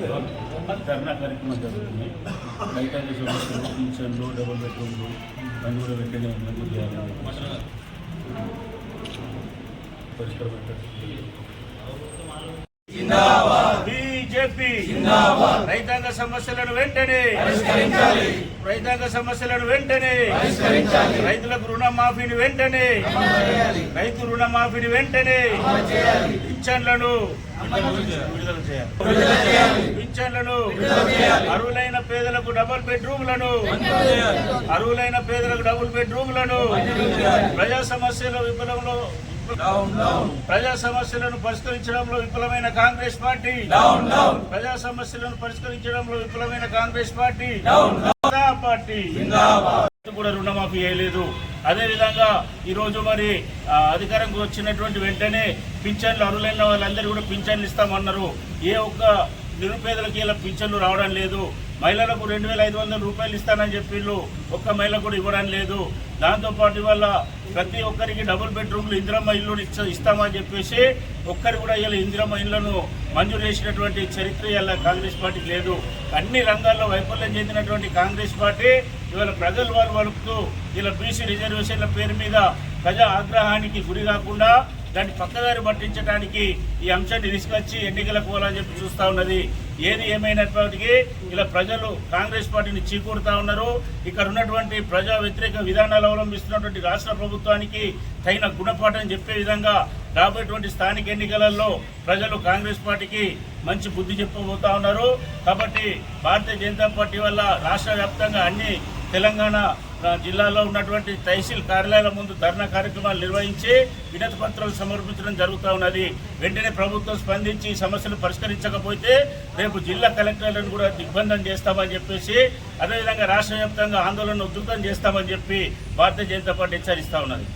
ధర్నా కార్యక్రమం జరుగుతుంది. రైతాంగ సమస్యలు, పింఛన్లు, డబుల్ బెడ్రూమ్లు అన్నీ కూడా వెంటనే మంజూరు చేయాలని పరిష్కారం బీజేపీ రైతాంగ సమస్యలను వెంటనే రైతులకు రుణమాఫీని వెంటనే రైతు రుణమాఫీని వెంటనే పింఛన్లను అర్హులైన పేదలకు డబుల్ బెడ్రూమ్లను ప్రజా సమస్యలను పరిష్కరించడంలో విఫలమైన కాంగ్రెస్ పార్టీ కూడా రుణమాఫీ చేయలేదు. అదేవిధంగా ఈరోజు మరి అధికారంకి వచ్చినటువంటి వెంటనే పింఛన్లు అర్హులైన వాళ్ళందరూ కూడా పింఛన్లు ఇస్తామన్నారు. ఏ ఒక్క నిరుపేదలకి ఇలా పింఛన్లు రావడం లేదు. మహిళలకు 2,500 రూపాయలు ఇస్తానని చెప్పిళ్ళు, ఒక్క మహిళకు కూడా ఇవ్వడం లేదు. దాంతోపాటు ఇవాళ ప్రతి ఒక్కరికి డబుల్ బెడ్రూమ్లు ఇందిరమ్మ ఇల్లు ఇస్తామని చెప్పేసి ఒక్కరు కూడా ఇలా ఇందిరమ్మ ఇళ్లను మంజూరు చేసినటువంటి చరిత్ర ఇలా కాంగ్రెస్ పార్టీకి లేదు. అన్ని రంగాల్లో వైఫల్యం చెందినటువంటి కాంగ్రెస్ పార్టీ ఇవాళ ప్రజలు వాళ్ళు వలుపుతూ ఇలా బీసీ రిజర్వేషన్ల పేరు మీద ప్రజా ఆగ్రహానికి గురి కాకుండా దాన్ని పక్కదారి పట్టించడానికి ఈ అంశాన్ని తీసుకొచ్చి ఎన్నికలకు పోవాలని చెప్పి చూస్తూ ఉన్నది. ఏది ఏమైనప్పటికీ ఇలా ప్రజలు కాంగ్రెస్ పార్టీని చీకూడుతూ ఉన్నారు. ఇక్కడ ఉన్నటువంటి ప్రజా వ్యతిరేక విధానాలు అవలంబిస్తున్నటువంటి రాష్ట్ర ప్రభుత్వానికి తగిన గుణపాఠం చెప్పే విధంగా రాబోయేటువంటి స్థానిక ఎన్నికలలో ప్రజలు కాంగ్రెస్ పార్టీకి మంచి బుద్ధి చెప్పబోతా ఉన్నారు. కాబట్టి భారతీయ జనతా పార్టీ వల్ల రాష్ట్ర వ్యాప్తంగా అన్ని తెలంగాణ జిల్లాలో ఉన్నటువంటి తహసీల్ కార్యాలయాల ముందు ధర్నా కార్యక్రమాలు నిర్వహించి వినతి పత్రాలు సమర్పించడం జరుగుతూ ఉన్నది. వెంటనే ప్రభుత్వం స్పందించి సమస్యలు పరిష్కరించకపోతే రేపు జిల్లా కలెక్టర్లను కూడా దిగ్బంధం చేస్తామని చెప్పేసి, అదేవిధంగా రాష్ట్ర వ్యాప్తంగా ఆందోళన ఉధృతం చేస్తామని చెప్పి భారతీయ జనతా పార్టీ హెచ్చరిస్తూ ఉన్నది.